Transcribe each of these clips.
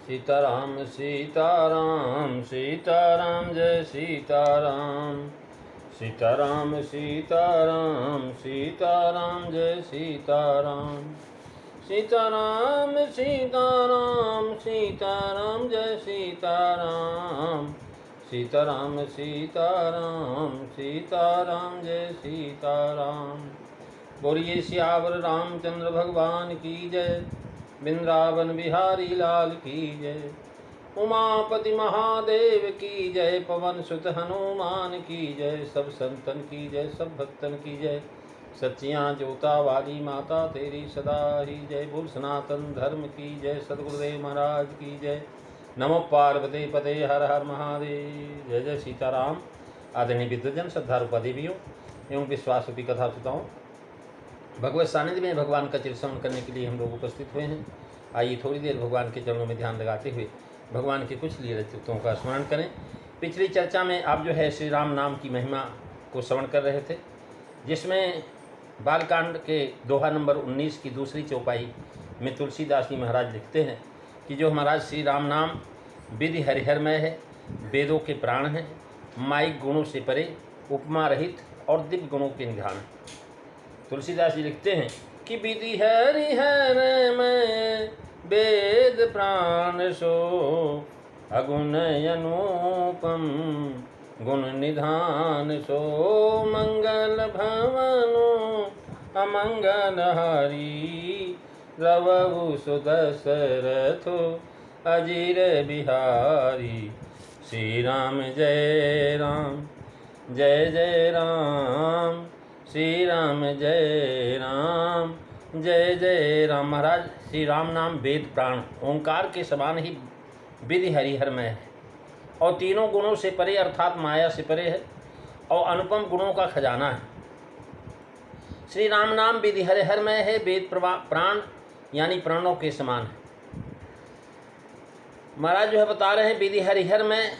सीताराम सीताराम सीताराम जय सीताराम। सीताराम सीताराम सीताराम जय सीताराम। सीताराम सीताराम सीताराम जय सीताराम। सीताराम सीताराम सीताराम जय सीताराम। बोलिए सियावर रामचंद्र भगवान की जय। वृंदावन बिहारी लाल की जय। उमापति महादेव की जय। पवन सुत हनुमान की जय। सब संतन की जय, सब भक्तन की जय। सच्चियाँ जोता वाली माता तेरी सदा ही जय। बोल सनातन धर्म की जय। सदगुरुदेव महाराज की जय। नमो पार्वती पते हर हर महादेव। जय जय सीताराम। आदरणीय विद्वजन, श्रद्धारूपा देवियों एवं विश्वासरूपी कथा श्रोताओं, भगवत सानिध्य में भगवान का चिरस्मरण करने के लिए हम लोग उपस्थित हुए हैं। आइए थोड़ी देर भगवान के चरणों में ध्यान लगाते हुए भगवान के कुछ लीला चित्रों का स्मरण करें। पिछली चर्चा में आप जो है श्री राम नाम की महिमा को श्रवण कर रहे थे, जिसमें बालकांड के दोहा नंबर 19 की दूसरी चौपाई में तुलसीदास जी महाराज लिखते हैं कि जो महाराज श्री राम नाम विधि हरिहरमय है, वेदों के प्राण हैं, माइक गुणों से परे, उपमा रहित और दिव्य गुणों के निधान है। तुलसीदास जी लिखते हैं कि विधि हरिहरमय वेद प्राण सो, अगुण अनुपम गुण निधान सो, मंगल भवनो अमंगल हरि, रवहु सुदशरथो अजीर बिहारी। श्री राम जय राम जय जय राम, श्री राम जय राम जय जय राम। महाराज श्री राम नाम वेद प्राण ओंकार के समान ही विधि हरिहरमय है और तीनों गुणों से परे अर्थात माया से परे है और अनुपम गुणों का खजाना है। श्री राम नाम विधि हरिहरमय है, वेद प्राण यानी प्राणों के समान है। महाराज जो है बता रहे हैं विधि हरिहरमय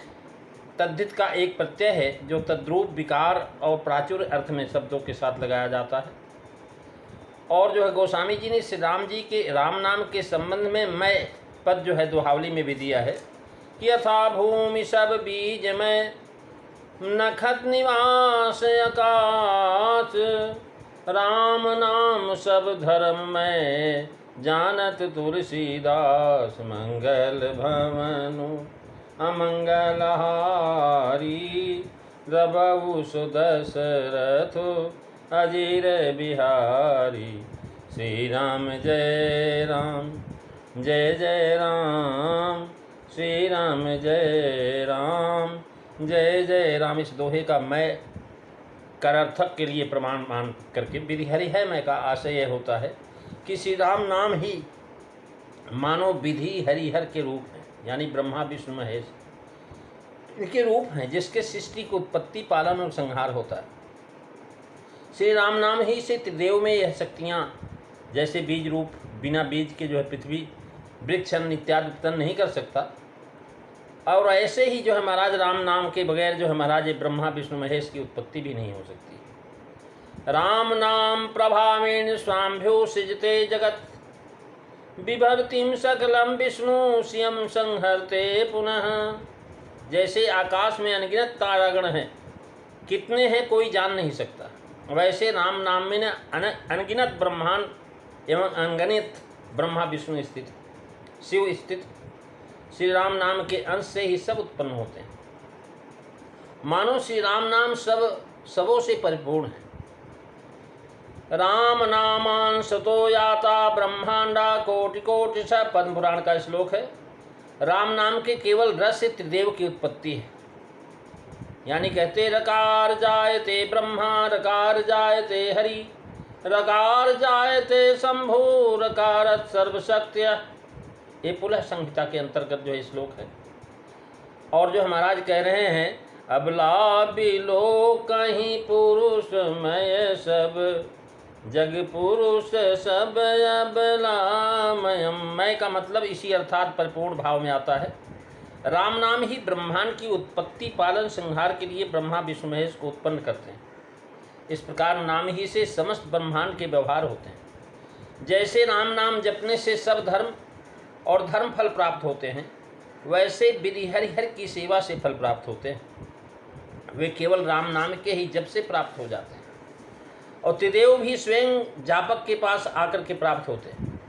तद्धित का एक प्रत्यय है जो तद्रूप विकार और प्राचुर्य अर्थ में शब्दों के साथ लगाया जाता है। और जो है गोस्वामी जी ने श्री राम जी के राम नाम के संबंध में मैं पद जो है दोहावली में भी दिया है कि यथा भूमि सब बीज में, नखत निवास आकाश, राम नाम सब धर्म में, जानत तुलसीदास, मंगल भवनु अमंगल हारी, रवहु सुदशरथो अजीर बिहारी। श्री राम जय राम जय जय राम, श्री राम जय राम जय जय राम। इस दोहे का मैं करार्थक के लिए प्रमाण मान करके विधि हरिहरमय का आशय यह होता है कि श्री राम नाम ही मानो विधि हरिहर के रूप हैं, यानी ब्रह्मा विष्णु महेश इनके रूप हैं, जिसके सृष्टि को उत्पत्ति पालन और संहार होता है। श्री राम नाम ही से त्रिदेव में यह शक्तियाँ, जैसे बीज रूप, बिना बीज के जो है पृथ्वी वृक्ष अन्न इत्यादि उत्पन्न नहीं कर सकता, और ऐसे ही जो है महाराज राम नाम के बगैर जो है महाराज ब्रह्मा विष्णु महेश की उत्पत्ति भी नहीं हो सकती। राम नाम प्रभावेण स्वाम्भ्यो सृजते जगत, बिभर्तिम सकलम विष्णु सियम संहरते पुनः। जैसे आकाश में अनगिनत तारागण हैं, कितने हैं कोई जान नहीं सकता, वैसे राम नाम में अनगिनत ब्रह्मांड एवं अनगिनत ब्रह्मा विष्णु स्थित, शिव स्थित। श्री राम नाम के अंश से ही सब उत्पन्न होते हैं। मानो श्री राम नाम सबों से परिपूर्ण है। राम नामान सतो याता ब्रह्मांडा कोटि कोटि स, पद्म पुराण का श्लोक है। राम नाम के केवल रस से त्रिदेव की उत्पत्ति है, यानी कहते रकार जायते ब्रह्मा, रकार जायते हरि, रकार जायते शंभु, रकारत सर्वशक्त्य। ये पुलह संहिता के अंतर्गत जो श्लोक है। और जो महाराज कह रहे हैं अबला बिलो कहीं पुरुष मय सब, जग पुरुष सब अबलामयम। मैं का मतलब इसी अर्थात परिपूर्ण भाव में आता है। राम नाम ही ब्रह्मांड की उत्पत्ति पालन संहार के लिए ब्रह्मा विष्णु महेश को उत्पन्न करते हैं। इस प्रकार नाम ही से समस्त ब्रह्मांड के व्यवहार होते हैं। जैसे राम नाम जपने से सब धर्म और धर्म फल प्राप्त होते हैं, वैसे विधि हरिहर की सेवा से फल प्राप्त होते हैं। वे केवल राम नाम के ही जप से प्राप्त हो जाते हैं और त्रिदेव भी स्वयं जापक के पास आकर के प्राप्त होते हैं।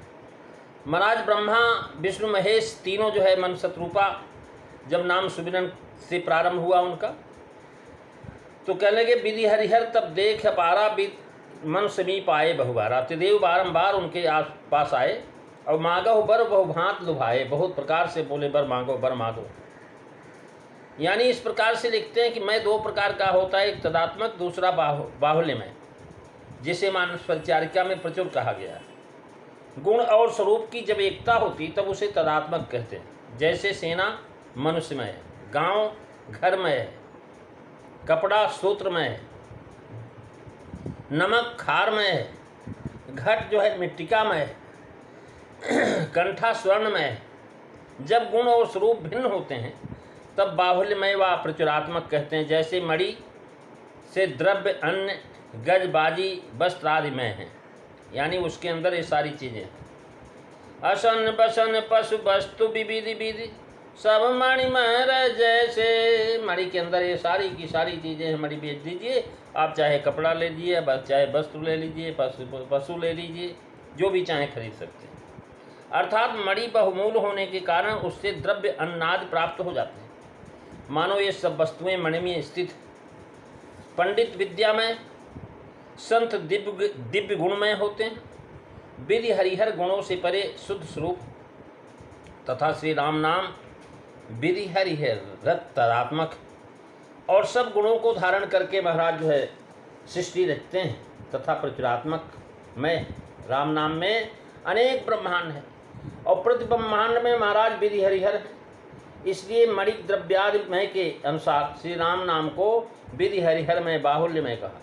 महाराज ब्रह्मा विष्णु महेश तीनों जो है मन शत्रुपा जब नाम सुमिरन से प्रारंभ हुआ उनका, तो कहने लगे विधि हरिहर तब देख पारा मन समीप आए बहुबारा। त्रिदेव बारंबार उनके आस पास आए और मांगो बर बहुभांत लुभाए, बहुत प्रकार से बोले बर मांगो बर मांगो। यानी इस प्रकार से लिखते हैं कि मैं दो प्रकार का होता है, एक तदात्मक, दूसरा बाहुल्यमय, जिसे मानस परिचारिका में प्रचुर कहा गया है। गुण और स्वरूप की जब एकता होती तब उसे तदात्मक कहते हैं। जैसे सेना मनुष्यमय है, गांव घरमय है, कपड़ा सूत्रमय है, नमक खारमय है, घट जो है मृत्तिकामय है, कंठा स्वर्णमय है। जब गुण और स्वरूप भिन्न होते हैं तब बाहुल्यमय व प्रचुरात्मक कहते हैं। जैसे मणि से द्रव्य, अन्न, गज, बाजी, वस्त्र आदि में है, यानी उसके अंदर ये सारी चीज़ें। असन बसन पशु वस्तु विविधि विधि सब मणिमय जैसे, मणि के अंदर ये सारी की सारी चीज़ें हैं। मणि बेच दीजिए आप, चाहे कपड़ा ले लीजिए, चाहे वस्त्र ले लीजिए, पशु ले लीजिए, जो भी चाहे खरीद सकते हैं। अर्थात मणि बहुमूल्य होने के कारण उससे द्रव्य अन्नादि प्राप्त हो जाते हैं। मानो ये सब वस्तुएं मणि में स्थित। पंडित विद्यामय, संत दिव्य गुणमय होते हैं। विधि हरिहर गुणों से परे शुद्ध स्वरूप तथा श्री राम नाम विधि हरिहर तदात्मक और सब गुणों को धारण करके महाराज जो है सृष्टि रचते हैं तथा प्रचुरात्मक में राम नाम में अनेक ब्रह्मांड है और प्रति ब्रह्मांड में महाराज विधि हरिहर है। इसलिए मणिक द्रव्यादिमय के अनुसार श्री राम नाम को विधि हरिहर में बाहुल्य में कहा।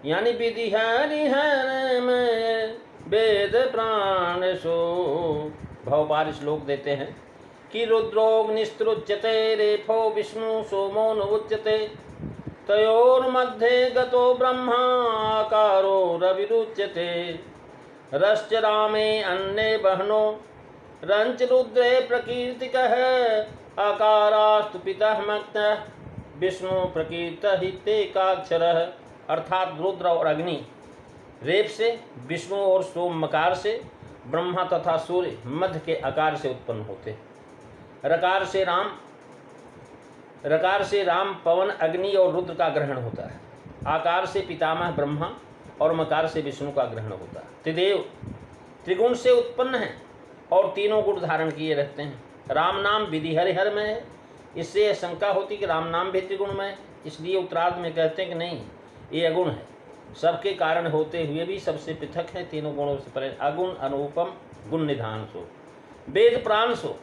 यानी विधि हरिहर में वेद प्राण सो भवपार श्लोक देते हैं कि रुद्रोग्निस्तृच्यते रेफो विष्णु सोमो नुच्यते तयोर्मध्ये गतो ब्रह्माकारो रविरुच्यते रश्च रामे अन्ने बहनो रंच रुद्रे प्रकीर्तिकः आकारास्तु पितः मक्तः विष्णु प्रकीर्तितेकाक्षरः। अर्थात रुद्र और अग्नि रेप से, विष्णु और सोम मकार से, ब्रह्मा तथा सूर्य मध्य के आकार से उत्पन्न होते हैं। रकार से राम, पवन, अग्नि और रुद्र का ग्रहण होता है। आकार से पितामह ब्रह्मा और मकार से विष्णु का ग्रहण होता है। त्रिदेव त्रिगुण से उत्पन्न है और तीनों गुण धारण किए रहते हैं। राम नाम विधि हरिहर में है। इससे यह शंका होती कि राम नाम भी त्रिगुण में है, इसलिए उत्तरार्ध में कहते हैं कि नहीं, ये अगुण है। सबके कारण होते हुए भी सबसे पृथक है, तीनों गुणों से परे। अगुण अनुपम गुण निधान सो वेद प्राण सो,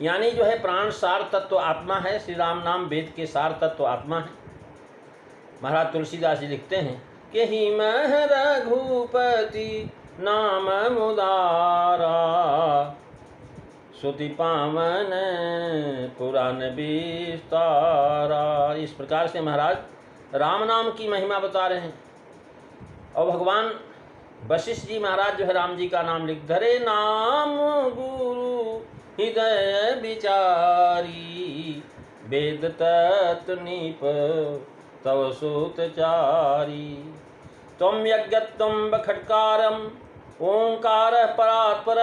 यानी जो है प्राण सार तत्व आत्मा है। श्री राम नाम वेद के सार तत्व आत्मा है। महाराज तुलसीदास जी लिखते हैं कि ही मह रघुपति नाम मुदारा श्रुति पावन पुराण विस्तारा। इस प्रकार से महाराज राम नाम की महिमा बता रहे हैं। और भगवान वशिष्ठ जी महाराज जो है राम जी का नाम लिख धरे नाम गुरु हृदय विचारी वेद तत्व निप तव सूतचारी तम यज्ञत्वं बखट्कारम ओंकार परात्पर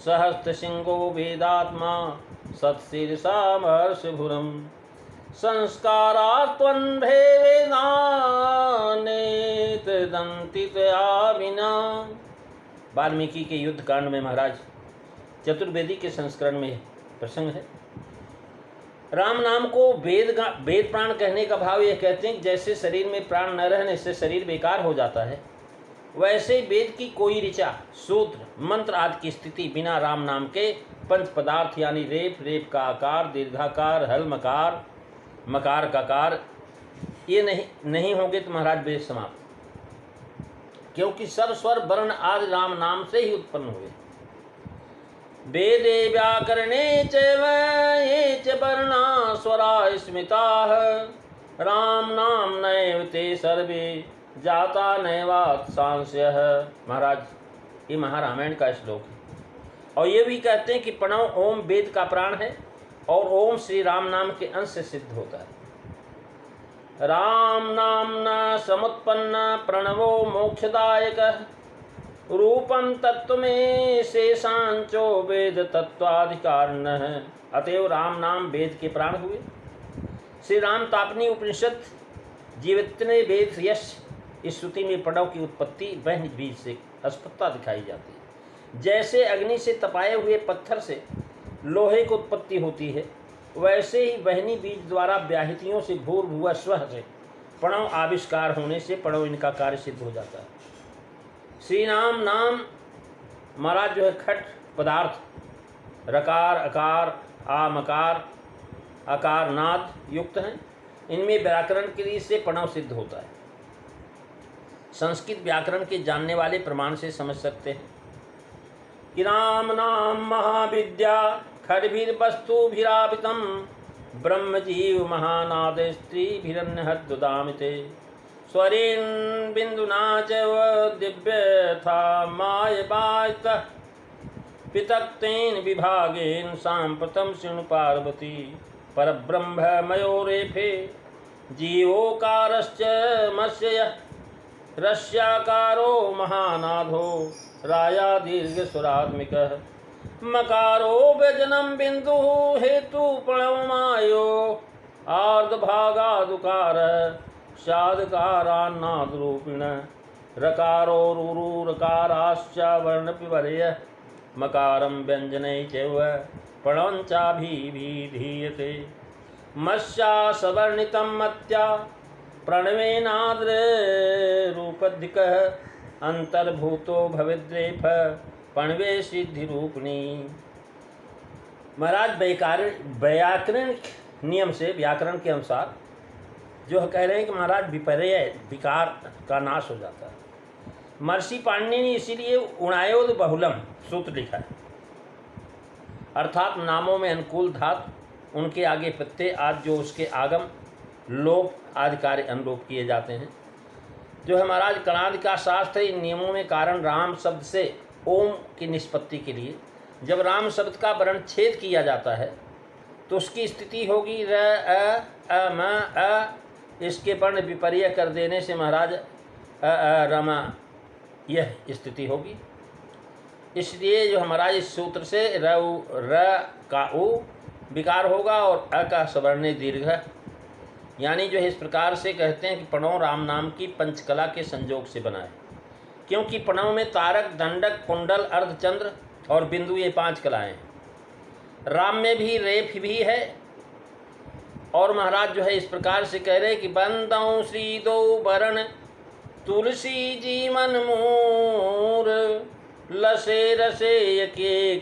सहस्त्र सिंहो वेदात्मा सत्शीर्षामर्षभुरम संस्कारात्वन्भे वेदानेतदन्तितया विना। वाल्मीकि के युद्ध कांड में महाराज चतुर्वेदी के संस्करण में प्रसंग है। राम नाम को वेद प्राण कहने का भाव यह कहते हैं कि जैसे शरीर में प्राण न रहने से शरीर बेकार हो जाता है, वैसे वेद की कोई ऋचा, सूत्र, मंत्र आदि की स्थिति बिना राम नाम के पंच पदार्थ यानी रेप, रेप का आकार, दीर्घाकार, हल मकार, मकार का कार, ये नहीं होंगे तो महाराज वेद समाप्त, क्योंकि सब स्वर वर्ण आदि राम नाम से ही उत्पन्न हुए। वेदे व्याकरणे चैव ये च वर्णा स्वरा स्मृताः राम नाम नैव ते सर्वे जाता नैवात् संशयः। महाराज ये महारामायण का श्लोक है। और ये भी कहते हैं कि प्रणव ओम वेद का प्राण है और ओम श्री राम नाम के अंश से सिद्ध होता है। राम नाम्ना समुत्पन्न प्रणवो मोक्षदायक रूपम तत्व में शेषांचो वेद तत्वाधिकारण है। अतएव राम नाम वेद के प्राण हुए। श्री राम तापनी उपनिषद जीवितने वेद यश इस श्रुति में प्रणव की उत्पत्ति वह बीज से स्पष्टता दिखाई जाती है। जैसे अग्नि से तपाए हुए पत्थर से लोहे की उत्पत्ति होती है, वैसे ही वहनी बीज द्वारा व्याहृतियों से भूर्भुवः स्वः से प्रणव आविष्कार होने से प्रणव इनका कार्य सिद्ध हो जाता है। श्री राम नाम महाराज जो है खट पदार्थ रकार अकार आमकार अकार नाद युक्त हैं। इनमें व्याकरण के लिए से प्रणव सिद्ध होता है। संस्कृत व्याकरण के जानने वाले प्रमाण से समझ सकते हैं कि राम नाम महाविद्या खड्भिर्वस्तुभिरावृतं ब्रह्मजीव महानाद स्त्रीभिरन्यहद्दुदामिते स्वरेन् बिन्दुना च दिव्यथा मायवायतः पितक्तेन विभागेन साम्प्रतं शृणु पार्वती परब्रह्ममयोरेफे जीवोकारश्च मत्स्य रस्याकारो महानादो राया दीर्घस्वरात्मिकः मकारो व्यजनम बिंदु हेतु प्रणवमायो आर्धभागादुकार स्यादकारान्नादरूपिण रकारो रुरुरकाराश्च वर्णपिपर्य मकारं व्यञ्जनै चैव प्रणवञ्चाभिधीयते मस्या सवर्णितं मत्या प्रणवेनाद्र रूपधिकः अंतर्भूतो भवेद्रेफ प्रणवे सिद्धि रूपणी। महाराज व्याकरण नियम से व्याकरण के अनुसार जो कह रहे हैं कि महाराज विपर्य विकार का नाश हो जाता है। महर्षि पाणिनि ने इसीलिए उणायोद बहुलम सूत्र लिखा है, अर्थात नामों में अनुकूल धातु उनके आगे प्रत्यय आदि जो उसके आगम लोप आदि कार्य अनुलोप किए जाते हैं। जो है महाराज कणाद का शास्त्र इन नियमों में कारण राम शब्द से ओम की निष्पत्ति के लिए जब राम शब्द का वर्ण छेद किया जाता है तो उसकी स्थिति होगी र अ म अ, इसके वर्ण विपर्य कर देने से महाराज रमा यह स्थिति होगी। इसलिए जो महाराज इस सूत्र से र का उ विकार होगा और अ का सवर्णे दीर्घ, यानी जो है इस प्रकार से कहते हैं कि प्रणव राम नाम की पंचकला के संयोग से बना है, क्योंकि प्रणव में तारक दंडक कुंडल अर्धचंद्र और बिंदु ये 5 कलाएँ हैं। राम में भी रेफ भी है। और महाराज जो है इस प्रकार से कह रहे कि बंदौ श्री दो वरण तुलसी जी मन मोर लसे रसे यके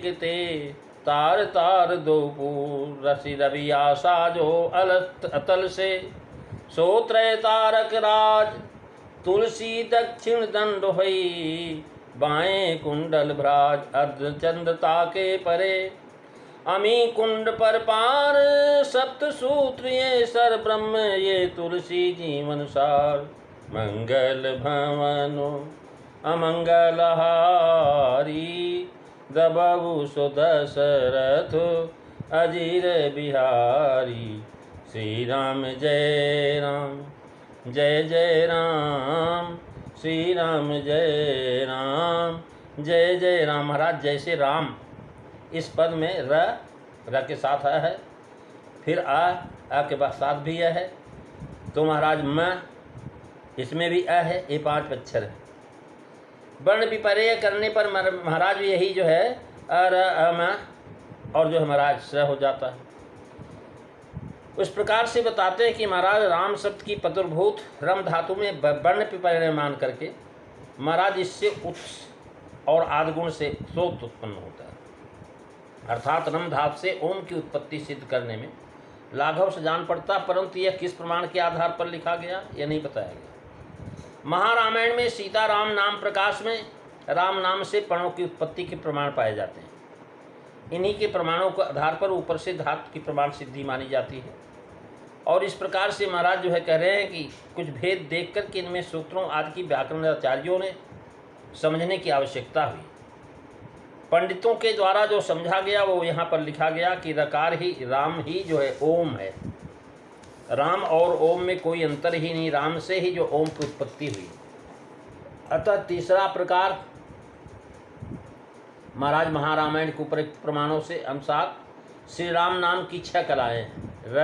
तार तार दो पूर रसी रवि आशा जो अतल से सोत्रय तारक राज तुलसी दक्षिण दंड होई बाएं कुंडल भ्राज अर्धचंद्रता के परे अमी कुंड पर पार सप्त सूत्र ये सर ब्रह्म ये तुलसी जीवन सार मंगल भवनो अमंगल हारी दबहु सुदशरथ अजीर बिहारी श्री राम जय राम जय जय राम श्री राम जय राम जय जय राम। महाराज जैसे राम इस पद में र के साथ आ है, फिर आ के बाद साथ भी यह है, तो महाराज म इसमें भी अ है, ये 5 अक्षर है। वर्ण विपर्य करने पर महाराज यही जो है अर अम और जो है महाराज स हो जाता है। उस प्रकार से बताते हैं कि महाराज राम शब्द की पतुर्भूत रम धातु में वर्ण विपर्य मान करके महाराज इससे उत्स और आदगुण से सोत उत्पन्न होता है, अर्थात रम धातु से ओम की उत्पत्ति सिद्ध करने में लाघव से जान पड़ता, परंतु यह किस प्रमाण के आधार पर लिखा गया यह नहीं बताया गया। महारामायण में सीता राम नाम प्रकाश में राम नाम से प्रणव की उत्पत्ति के प्रमाण पाए जाते हैं। इन्हीं के प्रमाणों के आधार पर ऊपर से धातु की प्रमाण सिद्धि मानी जाती है। और इस प्रकार से महाराज जो है कह रहे हैं कि कुछ भेद देख कर के इनमें सूत्रों आदि की व्याकरण आचार्यों ने समझने की आवश्यकता हुई। पंडितों के द्वारा जो समझा गया वो यहाँ पर लिखा गया कि रकार ही राम ही जो है ओम है। राम और ओम में कोई अंतर ही नहीं, राम से ही जो ओम की उत्पत्ति हुई। अतः तीसरा प्रकार महाराज महारामायण के ऊपर प्रमाणों से अनुसार श्री राम नाम की 6 कलाएँ हैं। र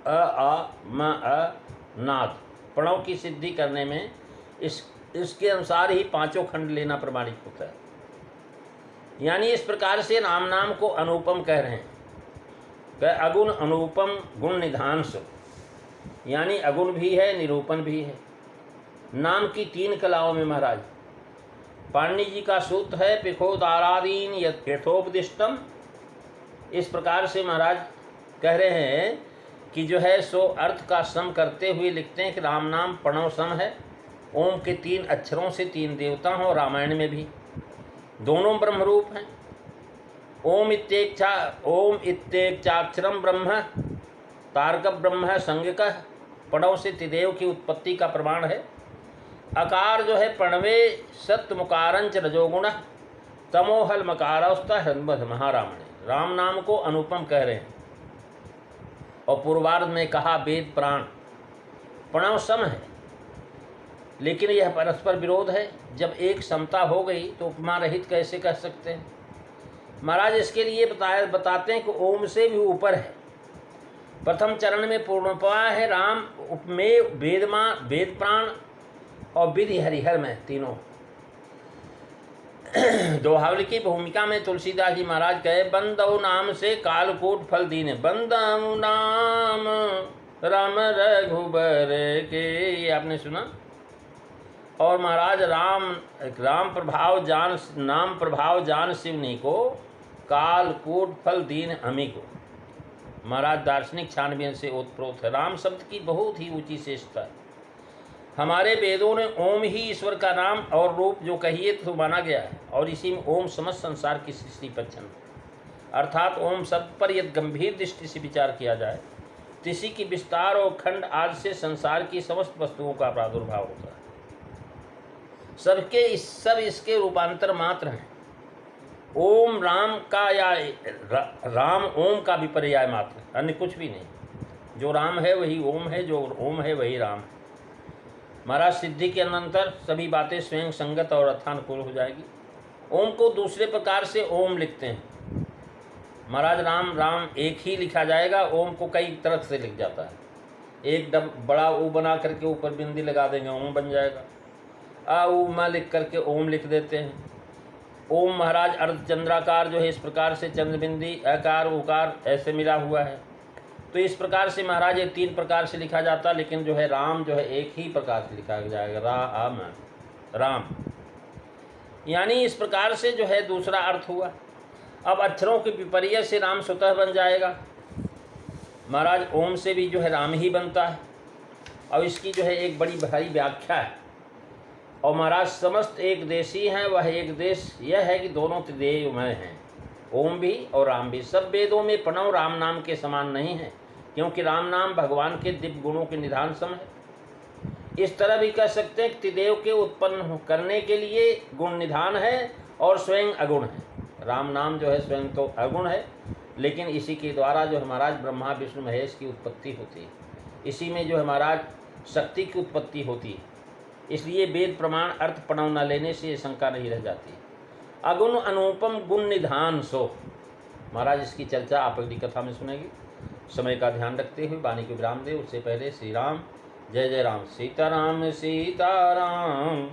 अ म अ नाद प्रणव की सिद्धि करने में इसके अनुसार ही 5 खंड लेना प्रमाणित होता है। यानी इस प्रकार से राम नाम को अनुपम कह रहे हैं। अगुण अनुपम गुण निधान सो, यानी अगुण भी है निरूपण भी है। नाम की 3 कलाओं में महाराज पाणिनि जी का सूत्र है पिखोदारादीन यथोपदिष्टम। इस प्रकार से महाराज कह रहे हैं कि जो है सो अर्थ का सम करते हुए लिखते हैं कि राम नाम प्रणव सम है। ओम के 3 अक्षरों से 3 देवता हों, रामायण में भी दोनों ब्रह्मरूप हैं। ओम इत्येक्षाक्षरम ब्रह्म तारक ब्रह्म संज्ञक। प्रणव से त्रिदेव की उत्पत्ति का प्रमाण है। अकार जो है प्रणवे सत्मुकारंच रजोगुण तमोहल मकारस्ता हृदमध महारामणे। राम नाम को अनुपम कह रहे हैं। और पूर्वार्ध में कहा वेद प्राण प्रणव सम है, लेकिन यह परस्पर विरोध है। जब एक समता हो गई तो उपमा रहित कैसे कह सकते हैं। महाराज इसके लिए बताते हैं कि ओम से भी ऊपर है। प्रथम चरण में पूर्णोपा है राम, उपमेय वेद प्राण और विधि हरिहर में तीनों। दोहावली की भूमिका में तुलसीदास जी महाराज कहे बंदौ नाम से कालकूट फल दीने। बंदौ नाम राम रघुबर के, ये आपने सुना। और महाराज राम प्रभाव जान शिवनी को कालकूट फल दीन अमी को। महाराज दार्शनिक छानबीन से ओतप्रोत है। राम शब्द की बहुत ही ऊंची श्रेष्ठता है। हमारे वेदों ने ओम ही ईश्वर का नाम और रूप जो कहिए तो माना गया है, और इसी में ओम समस्त संसार की सृष्टि पर छंद। अर्थात ओम शब्द पर यदि गंभीर दृष्टि से विचार किया जाए तो इसी की विस्तार और खंड आदि से संसार की समस्त वस्तुओं का प्रादुर्भाव होता है। सब इसके रूपांतर मात्र हैं। ओम राम का या राम ओम का भी पर्याय मात्र, अन्य कुछ भी नहीं। जो राम है वही ओम है, जो ओम है वही राम है। महाराज सिद्धि के अनंतर सभी बातें स्वयं संगत और अर्थानुकूल हो जाएगी। ओम को दूसरे प्रकार से ओम लिखते हैं महाराज। राम एक ही लिखा जाएगा, ओम को कई तरह से लिख जाता है। एक बड़ा ऊ बना करके ऊपर बिंदी लगा देंगे, ओम बन जाएगा। आ ऊ मा लिख करके ओम लिख देते हैं। ओम महाराज अर्धचंद्राकार जो है इस प्रकार से चंद्रबिंदी अकार उकार ऐसे मिला हुआ है। तो इस प्रकार से महाराज ये 3 प्रकार से लिखा जाता, लेकिन जो है राम जो है एक ही प्रकार से लिखा जाएगा, राम। यानी इस प्रकार से जो है दूसरा अर्थ हुआ। अब अक्षरों के विपर्य से राम स्वतः बन जाएगा। महाराज ओम से भी जो है राम ही बनता है, और इसकी जो है एक बड़ी भारी व्याख्या है। और महाराज समस्त एक देशी हैं, वह एक देश यह है कि दोनों त्रिदेवमय हैं, ओम भी और राम भी। सब वेदों में प्रणव राम नाम के समान नहीं है, क्योंकि राम नाम भगवान के दिव्य गुणों के निधान सम है। इस तरह भी कह सकते हैं कि त्रिदेव के उत्पन्न करने के लिए गुण निधान है और स्वयं अगुण है। राम नाम जो है स्वयं तो अगुण है, लेकिन इसी के द्वारा जो है महाराज ब्रह्मा विष्णु महेश की उत्पत्ति होती है। इसी में जो है महाराज शक्ति की उत्पत्ति होती है। इसलिए वेद प्रमाण अर्थ प्रणव न लेने से ये शंका नहीं रह जाती। अगुण अनुपम गुण निधान सो। महाराज इसकी चर्चा आप अगली कथा में सुनेंगे। समय का ध्यान रखते हुए वाणी को विराम दे। उससे पहले श्री राम जय जय राम। सीताराम सीताराम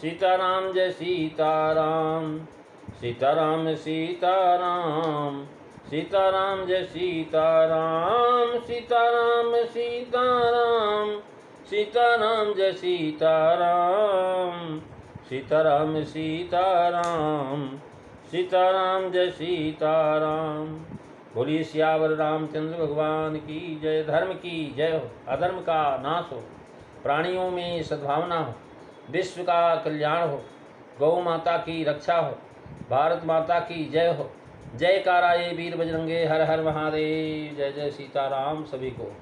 सीताराम जय सीताराम। सीताराम सीताराम सीताराम जय सीताराम। सीताराम सीताराम सीताराम जय सीताराम। सीताराम सीताराम सीताराम जय सीताराम। बोलिए सियावर रामचंद्र भगवान की जय। धर्म की जय हो, अधर्म का नाश हो, प्राणियों में सद्भावना हो, विश्व का कल्याण हो, गौ माता की रक्षा हो, भारत माता की जय हो। जयकारा ये वीर बजरंगे, हर हर महादेव। जय जय सीताराम सभी को।